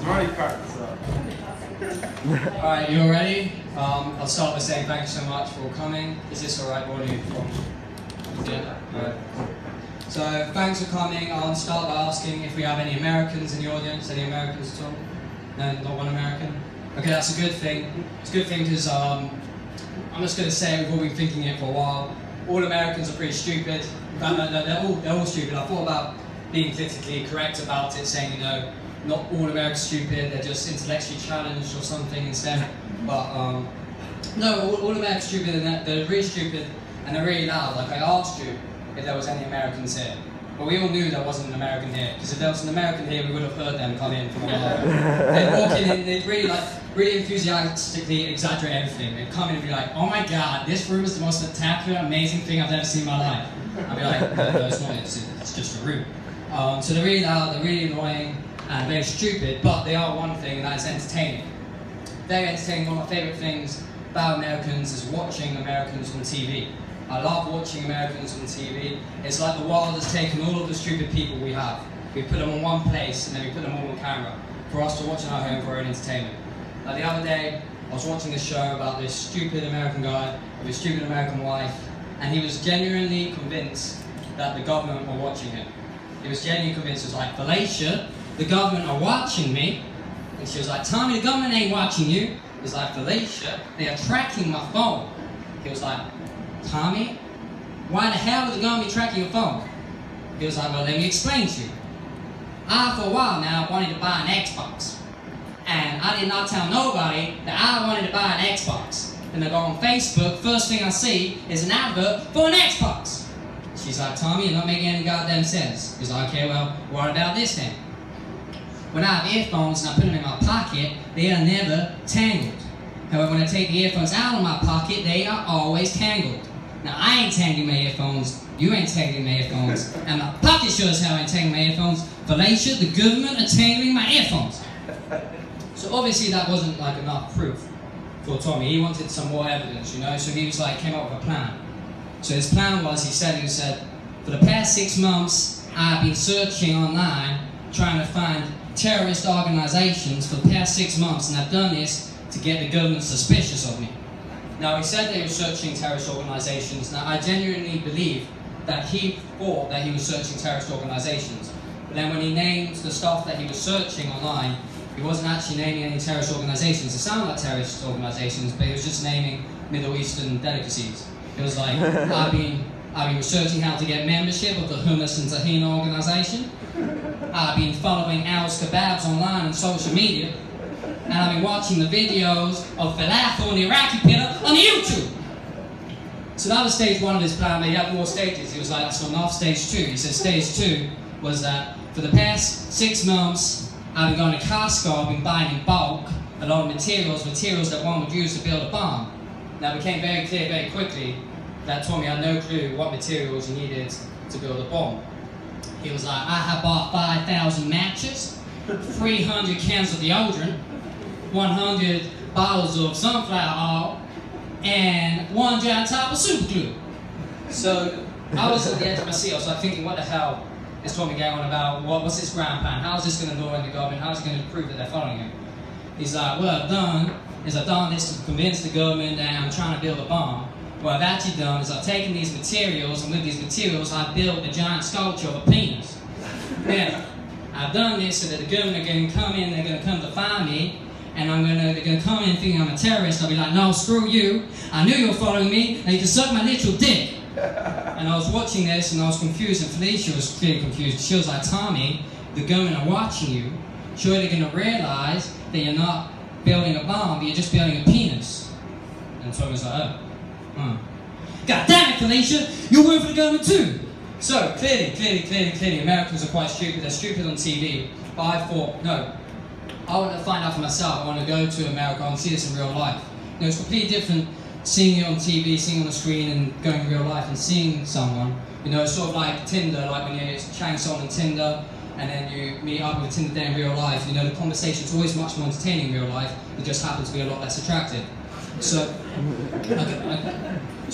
Mario Kart, so. Alright, you all ready? I'll start by saying thank you so much for coming. Is this alright? What are you from? Yeah? Alright. So, thanks for coming. I'll start by asking if we have any Americans in the audience. Any Americans at all? No, not one American? Okay, that's a good thing. It's a good thing because I'm just going to say we've all been thinking it for a while. All Americans are pretty stupid. No, they're all stupid. I thought about being politically correct about it, saying, you know, not all Americans are stupid, they're just intellectually challenged or something instead. But no, all Americans are stupid, and they're really stupid and they're really loud. Like, I asked you if there was any Americans here, but we all knew there wasn't an American here, because if there was an American here, we would have heard them come in from a while. They'd walk in and they'd really enthusiastically exaggerate everything. They'd come in and be like, oh my god, this room is the most spectacular, amazing thing I've ever seen in my life. I'd be like, no, it's not, it's just a room. So they're really loud, they're really annoying, and very stupid, but they are one thing, and that is entertaining. Very entertaining. One of my favourite things about Americans is watching Americans on TV. I love watching Americans on TV. It's like the world has taken all of the stupid people we have. We put them on one place, and then we put them all on camera for us to watch in our home for our own entertainment. Like the other day, I was watching a show about this stupid American guy with his stupid American wife, and he was genuinely convinced that the government were watching him. He was genuinely convinced. He was like, Felicia, the government are watching me. And she was like, Tommy, the government ain't watching you. He was like, Felicia, they are tracking my phone. He was like, Tommy, why the hell would the government be tracking your phone? He was like, well, let me explain to you. I, for a while now, wanted to buy an Xbox. And I did not tell nobody that I wanted to buy an Xbox. Then I go on Facebook, first thing I see is an advert for an Xbox. She's like, Tommy, you're not making any goddamn sense. He's like, okay, well, what about this then? When I have earphones and I put them in my pocket, they are never tangled. However, when I take the earphones out of my pocket, they are always tangled. Now, I ain't tangling my earphones, you ain't tangling my earphones, and my pocket sure as hell ain't tangling my earphones. Felicia, the government are tangling my earphones. So obviously that wasn't like enough proof for Tommy. He wanted some more evidence, you know, so he was like, came up with a plan. So his plan was, he said, for the past 6 months, I've been searching online, trying to find terrorist organizations for the past 6 months, and I've done this to get the government suspicious of me. Now, he said they were searching terrorist organizations. Now, I genuinely believe that he thought that he was searching terrorist organizations. But then when he named the stuff that he was searching online, he wasn't actually naming any terrorist organizations. It sounded like terrorist organizations, but he was just naming Middle Eastern delicacies. It was like, I've been researching how to get membership of the Hummus and Tahina organization. I've been following Al's Kebabs online on social media. And I've been watching the videos of falafel and the Iraqi pita on YouTube. So that was stage 1 of his plan, but he had more stages. He was like, that's not enough, stage 2. He said stage 2 was that for the past 6 months, I've been going to Costco, I've been buying in bulk a lot of materials that one would use to build a bomb. Now it became very clear very quickly that Tommy had no clue what materials he needed to build a bomb. He was like, I have bought 5,000 matches, 300 cans of deodorant, 100 bottles of sunflower oil, and 1 giant tub of super glue. So I was at the edge of my seat. I was like thinking, what the hell is Tommy going on about? What's his grand plan? How is this going to lure in the government? How is he going to prove that they're following him? He's like, what I've done is I've done this to convince the government that I'm trying to build a bomb. What I've actually done is I've taken these materials, and with these materials I've built a giant sculpture of a penis. Now, I've done this so that the government are going to come in, they're going to come to find me, and they're going to come in thinking I'm a terrorist. I'll be like, no, screw you. I knew you were following me, and you can suck my literal dick. And I was watching this, and I was confused, and Felicia was clearly confused. She was like, Tommy, the government are watching you. Surely they're going to realize that you're not building a bomb, but you're just building a penis. And Tommy was like, oh. God damn it, Felicia, you work for the government too. So, clearly, Americans are quite stupid. They're stupid on TV. But I thought, no, I want to find out for myself. I want to go to America and see this in real life. You know, it's completely different seeing it on TV, seeing it on the screen, and going in real life and seeing someone. You know, it's sort of like Tinder, like when you're chatting someone on Tinder, and then you meet up with a Tinder day in real life. You know, the conversation's always much more entertaining in real life. It just happens to be a lot less attractive. So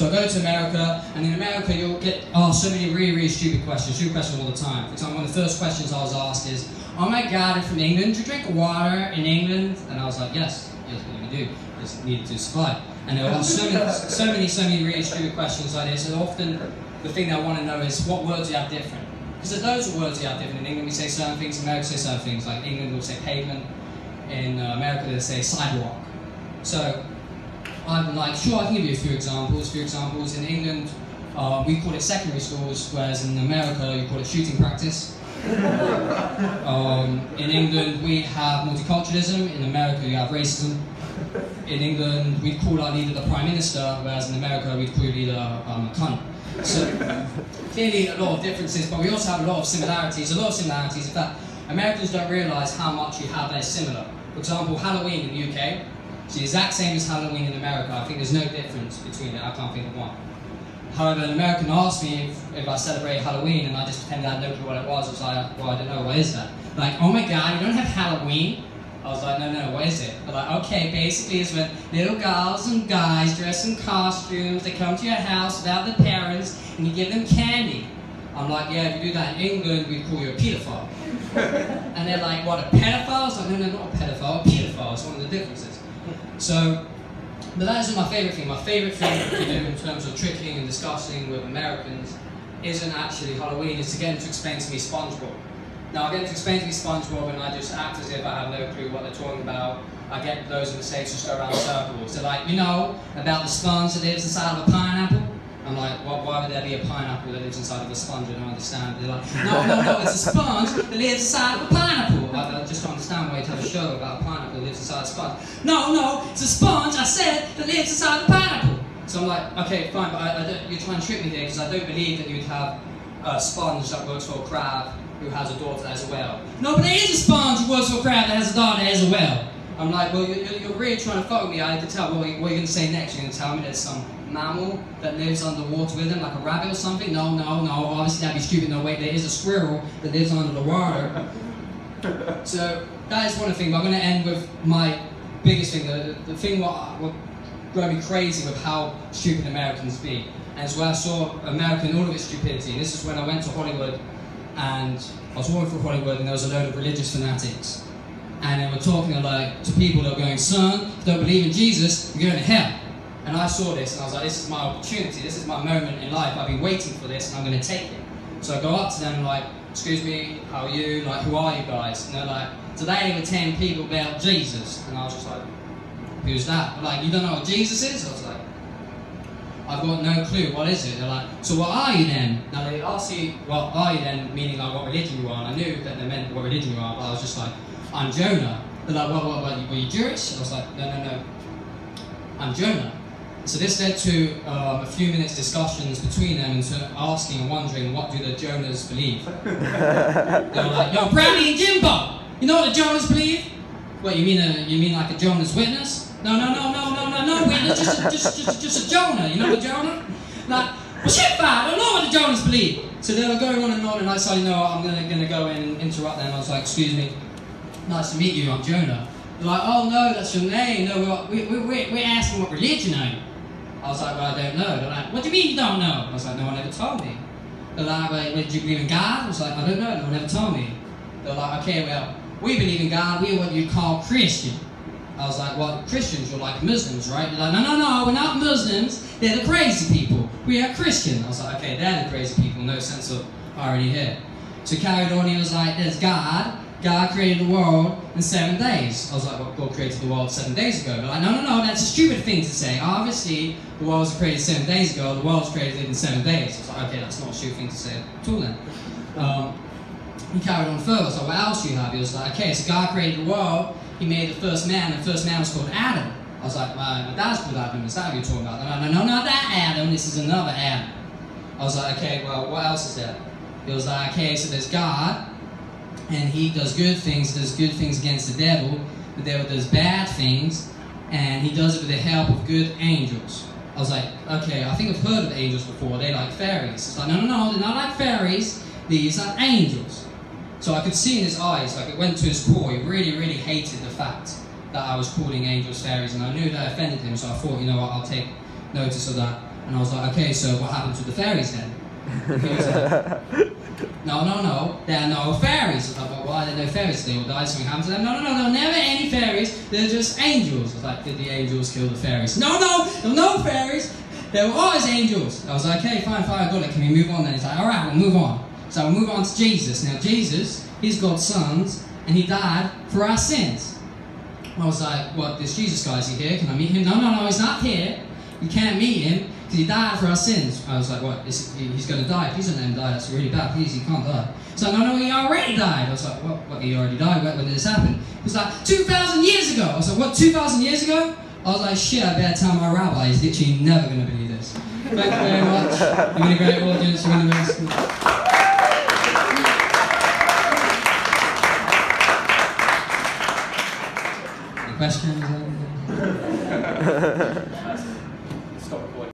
I go to America, and in America you'll get asked so many really, really stupid questions all the time. For example, one of the first questions I was asked is, oh my God, you're from England, do you drink water in England? And I was like, yes, we do. Just needed to survive. And there were so many really stupid questions like this. And often the thing that I want to know is what words you have different. Because there's loads of words you have different. In England we say certain things, in America we say certain things. Like England will say pavement, in America they'll say sidewalk. So I'm like, sure, I can give you a few examples. In England, we call it secondary schools, whereas in America you call it shooting practice. In England we have multiculturalism, in America you have racism. In England we'd call our leader the Prime Minister, whereas in America we'd call your leader a cunt. So clearly a lot of differences, but we also have a lot of similarities. In fact, Americans don't realise how much you have that's similar. For example, Halloween in the UK, it's the exact same as Halloween in America. I think there's no difference between it, I can't think of one. However, an American asked me if I celebrate Halloween, and I just pretended I had no clue what it was. I was like, well, I don't know, what is that? Like, oh my God, you don't have Halloween? I was like, no, what is it? They're like, okay, basically it's when little girls and guys dress in costumes, they come to your house without their parents, and you give them candy. I'm like, yeah, if you do that in England, we'd call you a paedophile. And they're like, what, a pedophile? I was like, no, not a pedophile, a paedophile. It's one of the differences. So, but that isn't my favourite thing. My favourite thing to do in terms of tricking and discussing with Americans isn't actually Halloween, it's to get them to explain to me SpongeBob. Now I get them to explain to me SpongeBob and I just act as if I have no clue what they're talking about. I get those in the States just go around in circles. They're like, you know, about the sponge that lives inside of a pineapple? I'm like, well, why would there be a pineapple that lives inside of a sponge? I don't understand. They're like, no, it's a sponge that lives inside of a pineapple. I just don't understand why you'd have a show about a pineapple that lives inside a sponge. No, it's a sponge, I said, that lives inside a pineapple. So I'm like, okay, fine, but you're trying to trick me here because I don't believe that you'd have a sponge that works for a crab who has a daughter that has a whale. No, but there is a sponge who works for a crab that has a daughter that has a whale. I'm like, well, you're really trying to fuck with me. I need to tell. What are you going to say next? You're going to tell me there's some mammal that lives underwater with them, like a rabbit or something? No. Obviously that'd be stupid. No, wait, there is a squirrel that lives under the water. So that is one thing. But I'm going to end with my biggest thing. The thing what drove me crazy with how stupid Americans be. And it's where I saw America in all of its stupidity. And this is when I went to Hollywood, and I was walking through Hollywood, and there was a load of religious fanatics. And they were talking like to people that were going, son, if you don't believe in Jesus, you're going to hell. And I saw this, and I was like, this is my opportunity, this is my moment in life, I've been waiting for this, and I'm going to take it. So I go up to them like, excuse me, how are you? Like, who are you guys? And they're like, today we're telling people about Jesus. And I was just like, who's that? They're like, you don't know what Jesus is? I was like, I've got no clue, what is it? They're like, so what are you then? Now they asked you, what are you then, meaning like what religion you are, and I knew that they meant what religion you are, but I was just like, I'm Jonah. They're like, what, were you Jewish? I was like, no, I'm Jonah. So this led to a few minutes discussions between them and asking and wondering what do the Jonahs believe. They were like, yo, Brownie and Jimbo, you know what the Jonahs believe? What, you mean like a Jonah's Witness? No, witness, just a Jonah, you know the Jonah? Like, well shit, I don't know what the Jonahs believe. So they were going on and on, and I said, you know what, I'm gonna go in and interrupt them. I was like, excuse me, nice to meet you, I'm Jonah. They're like, oh no, that's your name. No, we're asking what religion are you? I was like, well, I don't know. They're like, what do you mean you don't know? I was like, no one ever told me. They're like, well, do you believe in God? I was like, I don't know, no one ever told me. They're like, okay, well, we believe in God, we're what you call Christian. I was like, well, Christians are like Muslims, right? They're like, no, we're not Muslims, they're the crazy people. We are Christian. I was like, okay, they're the crazy people, no sense of irony here. So carried on, he was like, there's God. God created the world in 7 days. I was like, well, God created the world 7 days ago. They're like, no, that's a stupid thing to say. Obviously, the world was created 7 days ago, the world was created in 7 days. I was like, okay, that's not a stupid thing to say at all then. He carried on further. I was like, what else do you have? He was like, okay, so God created the world, he made the first man, and the first man was called Adam. I was like, my dad's called Adam, is that what you're talking about? No, not that Adam, this is another Adam. I was like, okay, well, what else is there? He was like, okay, so there's God, and he does good things against the devil does bad things, and he does it with the help of good angels. I was like, okay, I think I've heard of angels before, they like fairies. It's like, no, they're not like fairies, these are angels. So I could see in his eyes, like it went to his core, he really, really hated the fact that I was calling angels fairies, and I knew that offended him, so I thought, you know what, I'll take notice of that. And I was like, okay, so what happened to the fairies then? He was like, no, there are no fairies. I was like, well, why are there no fairies? They all died, something happened to them. No, there were never any fairies. They're just angels. I was like, did the angels kill the fairies? No, there were no fairies. There were always angels. I was like, okay, fine, I got it. Can we move on then? He's like, all right, we'll move on. So we'll move on to Jesus. Now, Jesus, he's God's son, and he died for our sins. I was like, what, this Jesus guy, is he here? Can I meet him? No, he's not here. You can't meet him because he died for our sins. I was like, what, he's going to die. Please don't let him die. That's really bad. Please, he can't die. He's like, no, he already died. I was like, what, he already died? When did this happen? He was like, 2,000 years ago. I was like, what, 2,000 years ago? I was like, shit, I better tell my rabbi. He's literally never going to believe this. Thank you very much. You've been a great audience. You've been the best. Questions?